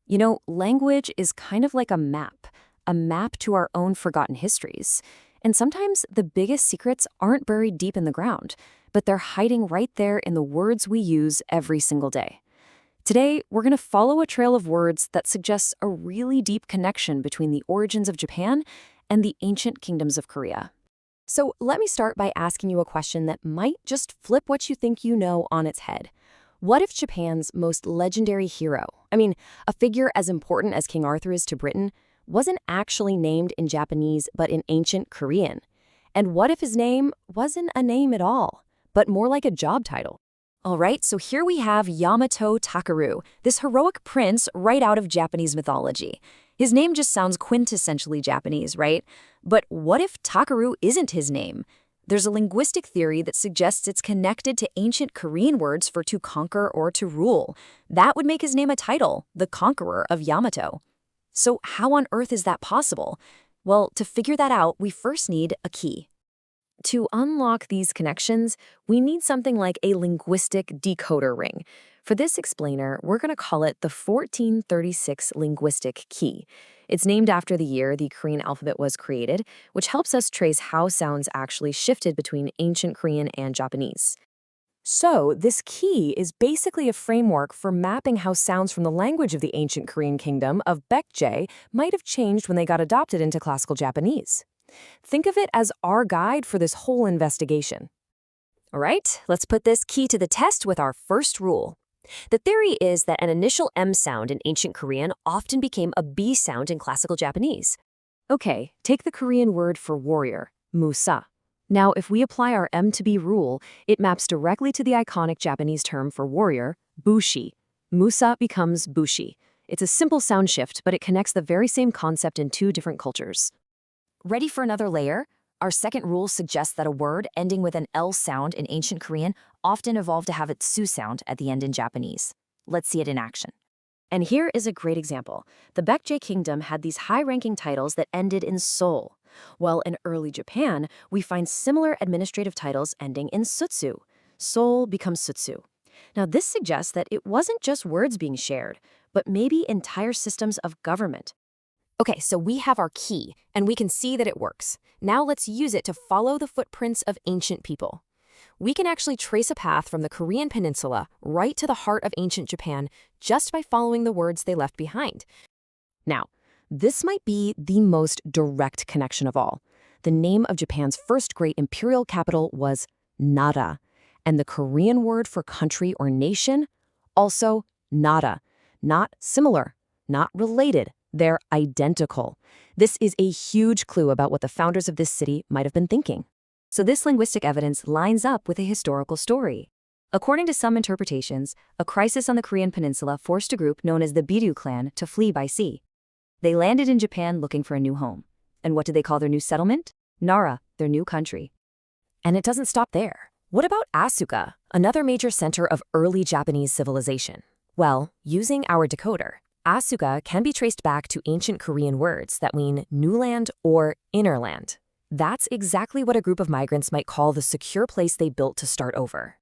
You know, language is kind of like a map to our own forgotten histories. And sometimes the biggest secrets aren't buried deep in the ground, but they're hiding right there in the words we use every single day. Today, we're going to follow a trail of words that suggests a really deep connection between the origins of Japan and the ancient kingdoms of Korea. So let me start by asking you a question that might just flip what you think you know on its head. What if Japan's most legendary hero, a figure as important as King Arthur is to Britain, wasn't actually named in Japanese but in ancient Korean? And what if his name wasn't a name at all, but more like a job title? All right, so here we have Yamato Takeru, this heroic prince right out of Japanese mythology. His name just sounds quintessentially Japanese, right? But what if Takeru isn't his name? There's a linguistic theory that suggests it's connected to ancient Korean words for to conquer or to rule. That would make his name a title, the Conqueror of Yamato. So how on earth is that possible? Well, to figure that out, we first need a key. To unlock these connections, we need something like a linguistic decoder ring. For this explainer, we're going to call it the 1436 linguistic key. It's named after the year the Korean alphabet was created, which helps us trace how sounds actually shifted between ancient Korean and Japanese. So, this key is basically a framework for mapping how sounds from the language of the ancient Korean kingdom of Baekje might have changed when they got adopted into classical Japanese. Think of it as our guide for this whole investigation. All right, let's put this key to the test with our first rule. The theory is that an initial M sound in ancient Korean often became a B sound in classical Japanese. Okay, take the Korean word for warrior, musa. Now, if we apply our M to B rule, it maps directly to the iconic Japanese term for warrior, bushi. Musa becomes bushi. It's a simple sound shift, but it connects the very same concept in two different cultures. Ready for another layer? Our second rule suggests that a word ending with an L sound in ancient Korean often evolved to have its su sound at the end in Japanese. Let's see it in action. And here is a great example. The Baekje kingdom had these high-ranking titles that ended in sol. While in early Japan, we find similar administrative titles ending in sutsu. Sol becomes sutsu. Now, this suggests that it wasn't just words being shared, but maybe entire systems of government. Okay, so we have our key, and we can see that it works. Now let's use it to follow the footprints of ancient people. We can actually trace a path from the Korean peninsula right to the heart of ancient Japan just by following the words they left behind. Now, this might be the most direct connection of all. The name of Japan's first great imperial capital was Nara, and the Korean word for country or nation, also Nara. Not similar, not related. They're identical. This is a huge clue about what the founders of this city might have been thinking. So this linguistic evidence lines up with a historical story. According to some interpretations, a crisis on the Korean peninsula forced a group known as the Biryu clan to flee by sea. They landed in Japan looking for a new home. And what did they call their new settlement? Nara, their new country. And it doesn't stop there. What about Asuka, another major center of early Japanese civilization? Well, using our decoder, Asuka can be traced back to ancient Korean words that mean new land or inner land. That's exactly what a group of migrants might call the secure place they built to start over.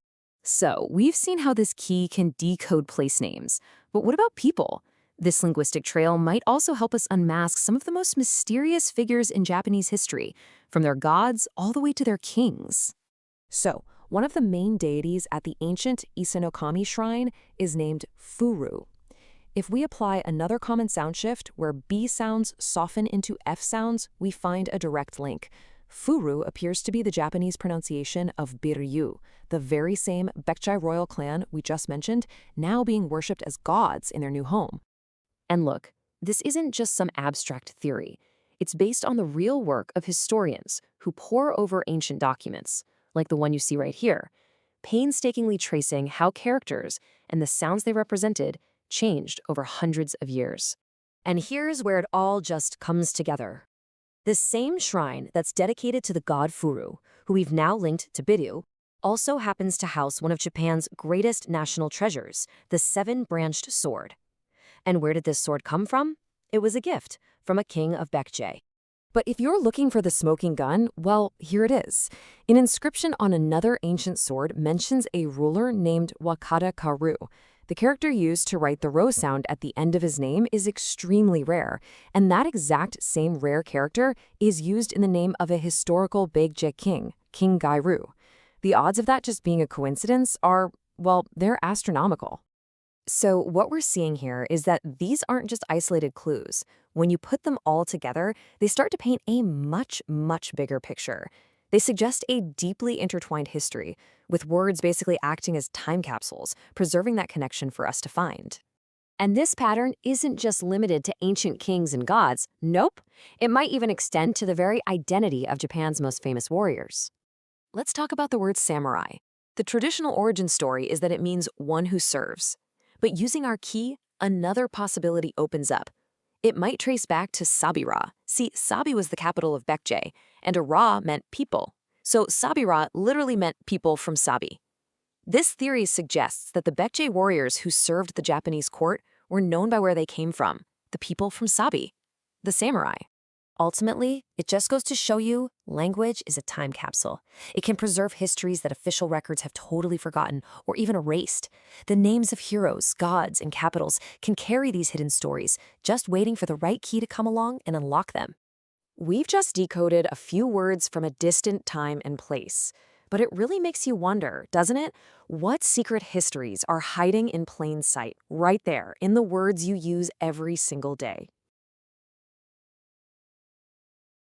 So, we've seen how this key can decode place names. But what about people? This linguistic trail might also help us unmask some of the most mysterious figures in Japanese history, from their gods all the way to their kings. So, one of the main deities at the ancient Isenokami shrine is named Furu. If we apply another common sound shift where B sounds soften into F sounds, we find a direct link. Furu appears to be the Japanese pronunciation of Biryu, the very same Baekje royal clan we just mentioned, now being worshipped as gods in their new home. And look, this isn't just some abstract theory. It's based on the real work of historians who pore over ancient documents, like the one you see right here, painstakingly tracing how characters and the sounds they represented changed over hundreds of years. And here's where it all just comes together. The same shrine that's dedicated to the god Furu, who we've now linked to Biryu, also happens to house one of Japan's greatest national treasures, the seven-branched sword. And where did this sword come from? It was a gift from a king of Baekje. But if you're looking for the smoking gun, well, here it is. An inscription on another ancient sword mentions a ruler named Wakata Karu. The character used to write the ro sound at the end of his name is extremely rare, and that exact same rare character is used in the name of a historical Baekje king, King Gairu. The odds of that just being a coincidence are, well, they're astronomical. So what we're seeing here is that these aren't just isolated clues. When you put them all together, they start to paint a much, much bigger picture. They suggest a deeply intertwined history, with words basically acting as time capsules, preserving that connection for us to find. And this pattern isn't just limited to ancient kings and gods. Nope. It might even extend to the very identity of Japan's most famous warriors. Let's talk about the word samurai. The traditional origin story is that it means one who serves. But using our key, another possibility opens up. It might trace back to Sabira. See, Sabi was the capital of Baekje, and Ara meant people. So Sabira literally meant people from Sabi. This theory suggests that the Baekje warriors who served the Japanese court were known by where they came from, the people from Sabi, the samurai. Ultimately, it just goes to show you language is a time capsule. It can preserve histories that official records have totally forgotten or even erased. The names of heroes, gods, and capitals can carry these hidden stories, just waiting for the right key to come along and unlock them. We've just decoded a few words from a distant time and place. But it really makes you wonder, doesn't it? What secret histories are hiding in plain sight, right there, in the words you use every single day?